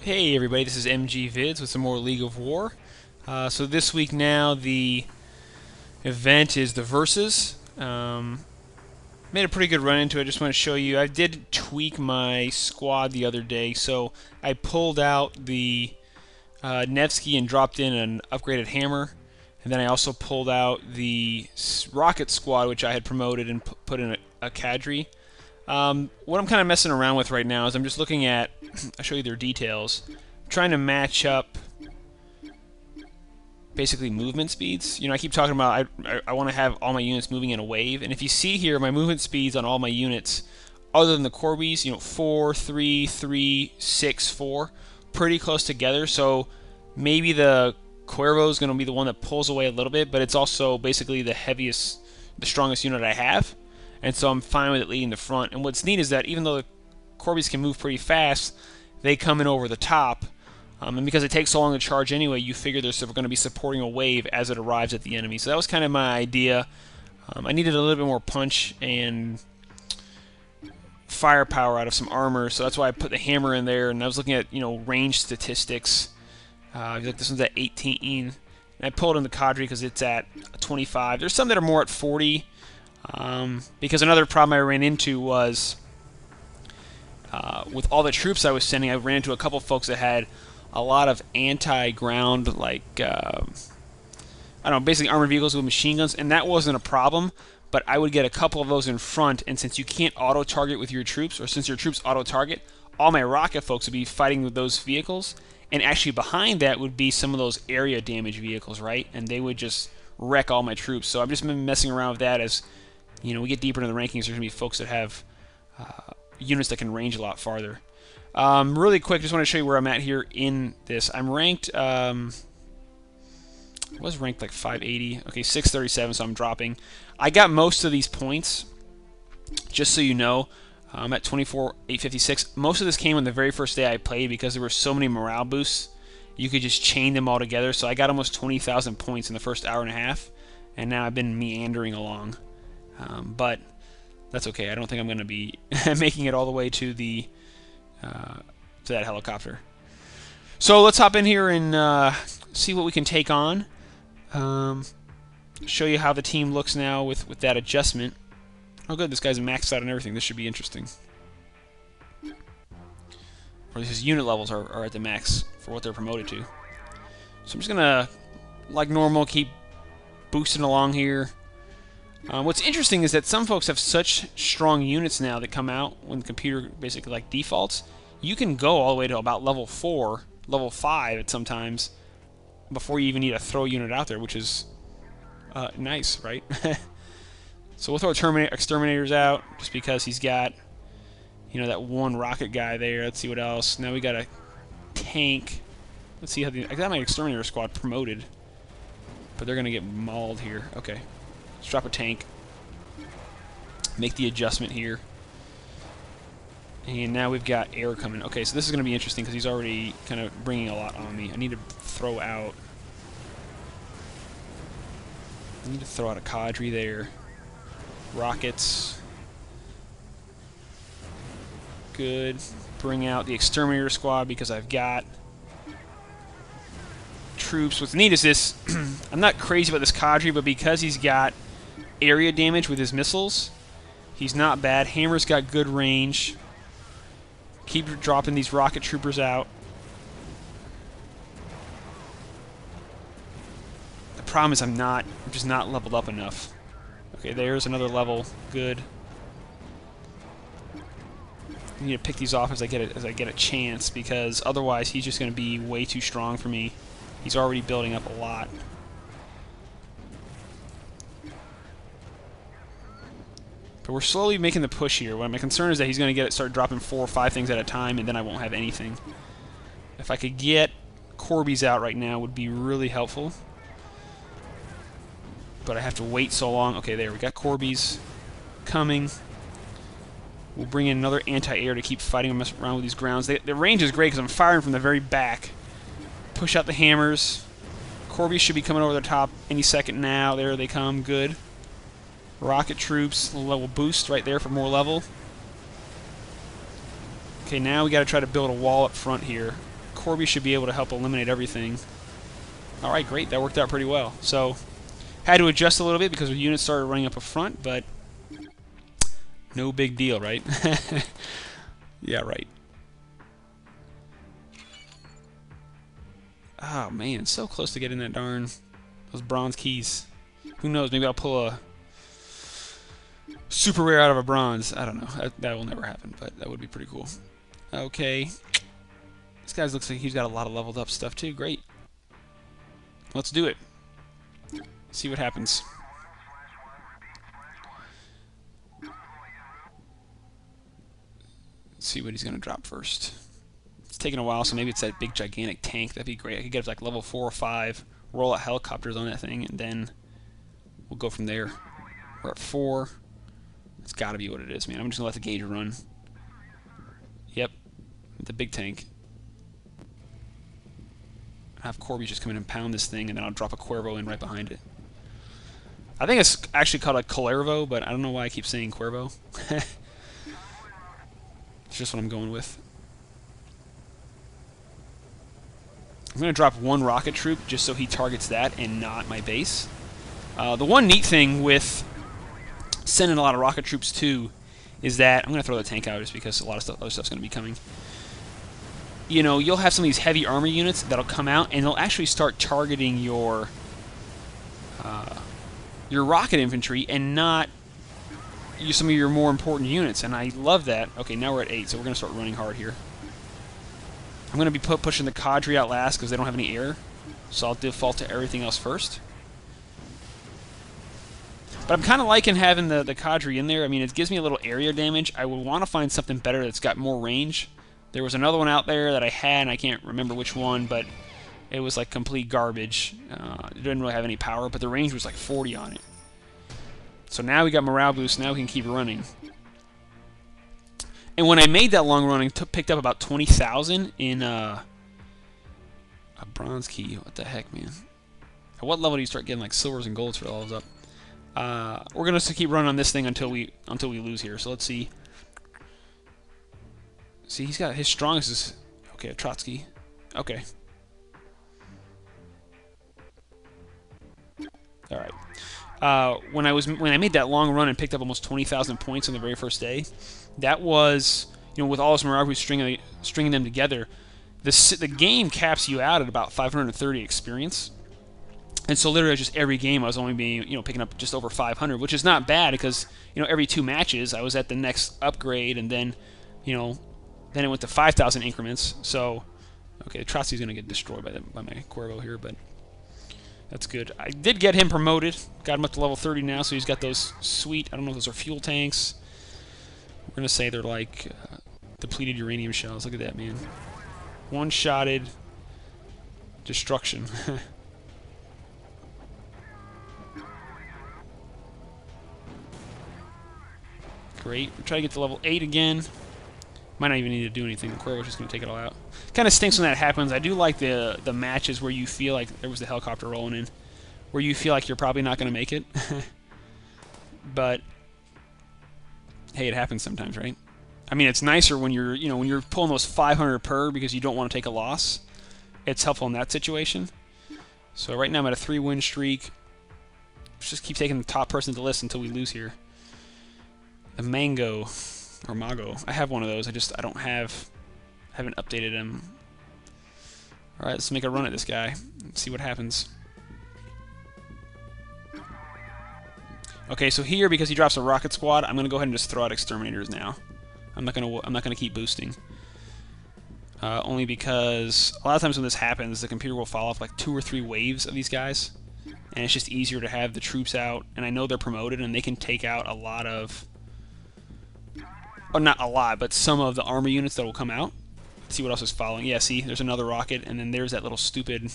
Hey everybody, this is MG Vids with some more League of War. So this week now the event is the Versus. Made a pretty good run into it. I just want to show you. I did tweak my squad the other day, so I pulled out the Nevsky and dropped in an upgraded hammer, and then I also pulled out the rocket squad, which I had promoted, and put in a cadre. What I'm kind of messing around with right now is I'm just looking at, I'll show you their details, trying to match up basically movement speeds. You know, I keep talking about I want to have all my units moving in a wave, and if you see here, my movement speeds on all my units, other than the Corbies, you know, 4, 3, 3, 6, 4, pretty close together, so maybe the Cuervo is going to be the one that pulls away a little bit, but it's also basically the heaviest, the strongest unit I have. And so I'm fine with it leading the front. And what's neat is that even though the Corbies can move pretty fast, they come in over the top. And because it takes so long to charge anyway, you figure they're going to be supporting a wave as it arrives at the enemy. So that was kind of my idea. I needed a little bit more punch and firepower out of some armor, so that's why I put the hammer in there. And I was looking at, you know, range statistics. Like this one's at 18. And I pulled in the cadre because it's at 25. There's some that are more at 40. Because another problem I ran into was with all the troops I was sending, I ran into a couple folks that had a lot of anti-ground, like, I don't know, basically armored vehicles with machine guns, and that wasn't a problem, but I would get a couple of those in front, and since you can't auto-target with your troops, or since your troops auto-target, all my rocket folks would be fighting with those vehicles, and actually behind that would be some of those area damage vehicles, right? And they would just wreck all my troops. So I've just been messing around with that. As you know, we get deeper into the rankings, there's going to be folks that have units that can range a lot farther. Really quick, just want to show you where I'm at here in this. I'm ranked, I was ranked like 580. Okay, 637, so I'm dropping. I got most of these points, just so you know. I'm at 24,856. Most of this came on the very first day I played because there were so many morale boosts. You could just chain them all together. So I got almost 20,000 points in the first hour and a half, and now I've been meandering along. But that's okay. I don't think I'm going to be making it all the way to the to that helicopter. So let's hop in here and see what we can take on. Show you how the team looks now with that adjustment. Oh good, this guy's maxed out on everything. This should be interesting. Or his unit levels are at the max for what they're promoted to. So I'm just gonna, like normal, keep boosting along here. What's interesting is that some folks have such strong units now that come out when the computer basically like defaults. You can go all the way to about level 4, level 5 at sometimes before you even need to throw a unit out there, which is nice, right? So we'll throw exterminators out just because he's got, you know, that one rocket guy there. Let's see what else. Now we got a tank. Let's see how I got my exterminator squad promoted, but they're gonna get mauled here. Okay, let's drop a tank. Make the adjustment here, and now we've got air coming. Okay, so this is gonna be interesting because he's already kind of bringing a lot on me. I need to throw out. I need to throw out a cadre there. Rockets. Good. Bring out the exterminator squad because I've got troops. What's neat is this. I'm not crazy about this cadre, but because he's got area damage with his missiles, he's not bad. Hammer's got good range. Keep dropping these rocket troopers out. The problem is I'm just not leveled up enough. Okay, there's another level. Good. I need to pick these off as I get a chance, because otherwise he's just going to be way too strong for me. He's already building up a lot. But we're slowly making the push here. My concern is that he's going to start dropping 4 or 5 things at a time, and then I won't have anything. If I could get Corbies out right now, would be really helpful. But I have to wait so long. Okay, there, we got Corbies coming. We'll bring in another anti-air to keep fighting around with these grounds. The range is great because I'm firing from the very back. Push out the hammers. Corbies should be coming over the top any second now. There they come. Good. Rocket troops. A level boost right there for more level. Okay, now we got to try to build a wall up front here. Corby should be able to help eliminate everything. Alright, great. That worked out pretty well. So, had to adjust a little bit because our units started running up a front, but no big deal, right? Yeah, right. Oh, man. So close to getting that darn... those bronze keys. Who knows? Maybe I'll pull a super rare out of a bronze. I don't know. That will never happen, but that would be pretty cool. Okay. This guy looks like he's got a lot of leveled up stuff, too. Great. Let's do it. See what happens. Let's see what he's going to drop first. It's taking a while, so maybe it's that big, gigantic tank. That'd be great. I could get up to like level 4 or 5, roll out helicopters on that thing, and then we'll go from there. We're at 4. It's got to be what it is, man. I'm just going to let the gauge run. Yep. The big tank. I have Corby just come in and pound this thing, and then I'll drop a Cuervo in right behind it. I think it's actually called a Cuervo, but I don't know why I keep saying Cuervo. It's just what I'm going with. I'm going to drop one rocket troop just so he targets that and not my base. The one neat thing with sending a lot of rocket troops too is that I'm going to throw the tank out just because a lot of other stuff's going to be coming. You know, you'll have some of these heavy armor units that'll come out and they'll actually start targeting your rocket infantry and not some of your more important units, and I love that. Okay, now we're at 8, so we're going to start running hard here. I'm going to be pushing the cadre out last because they don't have any air, so I'll default to everything else first. But I'm kind of liking having the cadre in there. I mean, it gives me a little area damage. I would want to find something better that's got more range. There was another one out there that I had, and I can't remember which one, but it was like complete garbage. It didn't really have any power, but the range was like 40 on it. So now we got morale boost, now we can keep running. And when I made that long run, I picked up about 20,000 in a bronze key. What the heck, man? At what level do you start getting like silvers and golds for levels up? We're gonna just keep running on this thing until we lose here. So let's see. See, he's got his strongest is okay. Trotsky. Okay. All right. When I made that long run and picked up almost 20,000 points on the very first day, that was, you know, with all this morale stringing them together, the game caps you out at about 530 experience. And so literally just every game I was only picking up just over 500, which is not bad because, you know, every 2 matches I was at the next upgrade, and then, you know, then it went to 5,000 increments. So, okay, Trotsky's going to get destroyed by my Cuervo here, but that's good. I did get him promoted. Got him up to level 30 now, so he's got those sweet, I don't know if those are fuel tanks. We're going to say they're like depleted uranium shells. Look at that, man. One-shotted destruction. Great. We're trying to get to level 8 again. Might not even need to do anything. The Cuervo's just going to take it all out. Kind of stinks when that happens. I do like the matches where you feel like there was the helicopter rolling in, where you feel like you're probably not going to make it. But hey, it happens sometimes, right? I mean, it's nicer when you're pulling those 500 per because you don't want to take a loss. It's helpful in that situation. So right now I'm at a 3-win streak. Let's just keep taking the top person to the list until we lose here. The Mango. Or Mago. I have one of those. I haven't updated him. Alright, let's make a run at this guy. Let's see what happens. Okay, so here, because he drops a rocket squad, I'm gonna go ahead and just throw out exterminators now. I'm not gonna keep boosting. Only because a lot of times when this happens, the computer will fall off like 2 or 3 waves of these guys, and it's just easier to have the troops out. And I know they're promoted, and they can take out a lot of. Or not a lot, but some of the armor units that will come out. Let's see what else is following. Yeah, see, there's another rocket, and then there's that little stupid...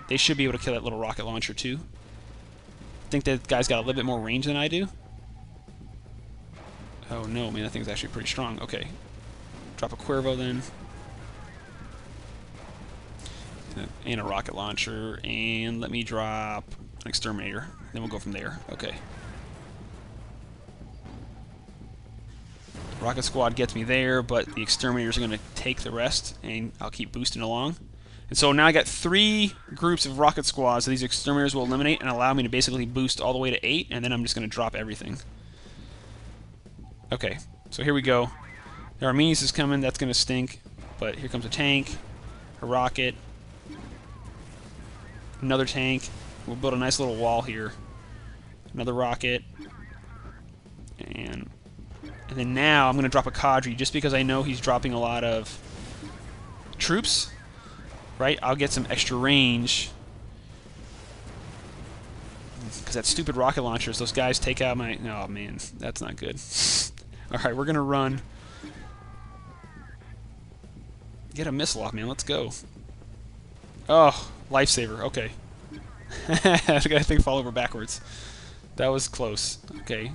They should be able to kill that little rocket launcher, too. I think that guy's got a little bit more range than I do. Oh, no, man, that thing's actually pretty strong. Okay. Drop a Cuervo, then. And a rocket launcher, and let me drop an exterminator. Then we'll go from there. Okay. Rocket Squad gets me there, but the exterminators are going to take the rest, and I'll keep boosting along. And so now I got 3 groups of rocket squads that these exterminators will eliminate and allow me to basically boost all the way to 8, and then I'm just going to drop everything. Okay, so here we go. The Armenius is coming, that's going to stink. But here comes a tank, a rocket, another tank. We'll build a nice little wall here. Another rocket. And then now I'm going to drop a Cadre just because I know he's dropping a lot of troops. Right? I'll get some extra range. Because that stupid rocket launchers, those guys take out my... Oh, man. That's not good. Alright, we're going to run. Get a missile off, man. Let's go. Oh, lifesaver. Okay. I got to think fall over backwards. That was close. Okay.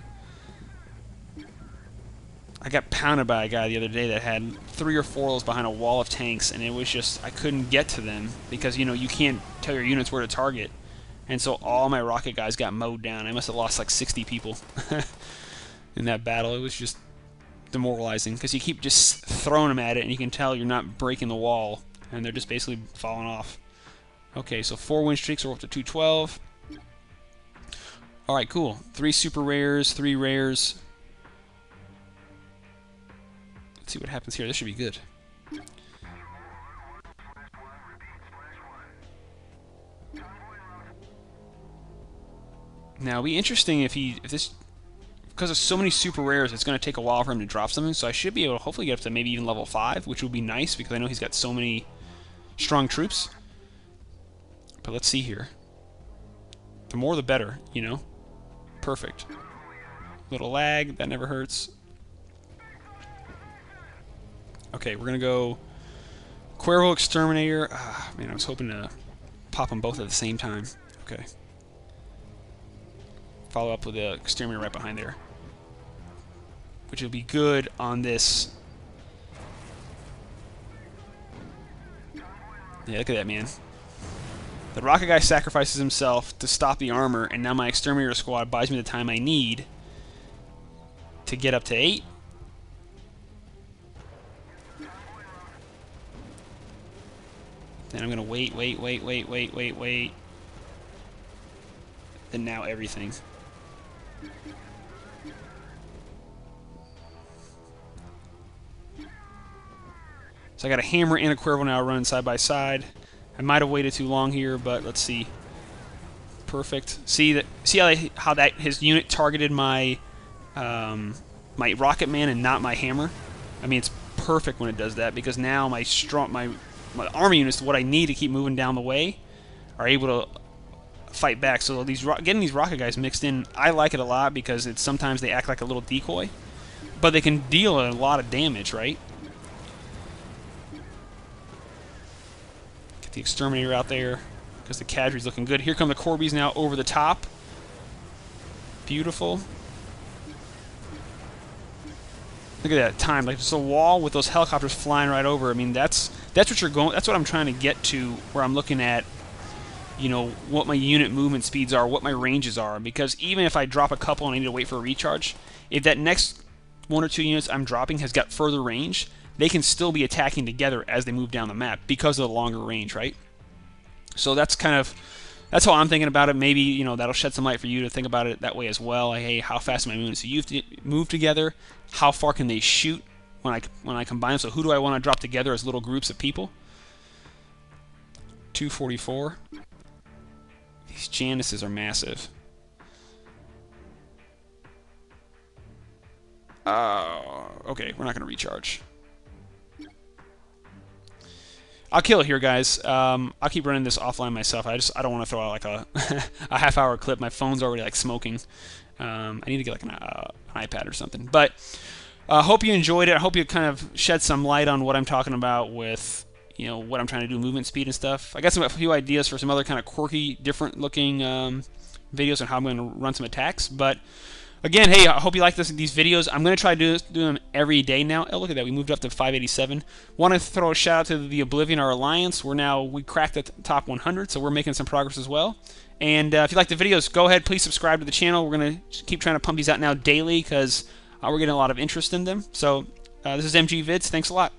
I got pounded by a guy the other day that had 3 or 4 of those behind a wall of tanks, and it was just, I couldn't get to them because, you know, you can't tell your units where to target. And so all my rocket guys got mowed down. I must have lost like 60 people in that battle. It was just demoralizing because you keep just throwing them at it, and you can tell you're not breaking the wall, and they're just basically falling off. Okay, so 4 win streaks, we're up to 212. Alright, cool. 3 super rares, 3 rares. Let's see what happens here. This should be good. Now, it'd be interesting if this, because of so many super rares, it's going to take a while for him to drop something, so I should be able to hopefully get up to maybe even level 5, which would be nice, because I know he's got so many strong troops. But let's see here. The more the better, you know? Perfect. Little lag, that never hurts. Okay, we're going to go Cuervo Exterminator. Ah, man, I was hoping to pop them both at the same time. Okay. Follow up with the Exterminator right behind there, which will be good on this. Yeah, look at that, man. The rocket guy sacrifices himself to stop the armor, and now my Exterminator squad buys me the time I need to get up to 8. Then I'm going to wait. And now everything. So I got a hammer and a Cuervo now running side by side. I might have waited too long here, but let's see. Perfect. See how that his unit targeted my my rocket man and not my hammer. I mean, it's perfect when it does that because now my army units, what I need to keep moving down the way, are able to fight back. So getting these rocket guys mixed in, I like it a lot because sometimes they act like a little decoy, but they can deal a lot of damage, right? Get the Exterminator out there because the Cadre's looking good. Here come the Corbies now over the top. Beautiful. Look at that time, like just a wall with those helicopters flying right over. I mean, that's what you're going. That's what I'm trying to get to, where I'm looking at, you know, what my unit movement speeds are, what my ranges are. Because even if I drop a couple and I need to wait for a recharge, if that next 1 or 2 units I'm dropping has got further range, they can still be attacking together as they move down the map because of the longer range, right? So that's how I'm thinking about it. Maybe, you know, that'll shed some light for you to think about it that way as well. Like, hey, how fast am I moving? So you have to move together. How far can they shoot when I combine them? So who do I want to drop together as little groups of people? 244. These Janices are massive. Okay, we're not going to recharge. I'll kill it here, guys. I'll keep running this offline myself. I don't want to throw out like a a half-hour clip. My phone's already like smoking. I need to get like an iPad or something. But I hope you enjoyed it. I hope you kind of shed some light on what I'm talking about with, you know, what I'm trying to do, movement speed and stuff. I got a few ideas for some other kind of quirky, different-looking videos on how I'm going to run some attacks. But again, hey, I hope you like these videos. I'm going to try to do them every day now. Oh, look at that. We moved up to 587. Want to throw a shout out to the Oblivion, our alliance. We cracked the top 100, so we're making some progress as well. And if you like the videos, go ahead, please subscribe to the channel. We're going to keep trying to pump these out now daily because We're getting a lot of interest in them. So this is MG Vids. Thanks a lot.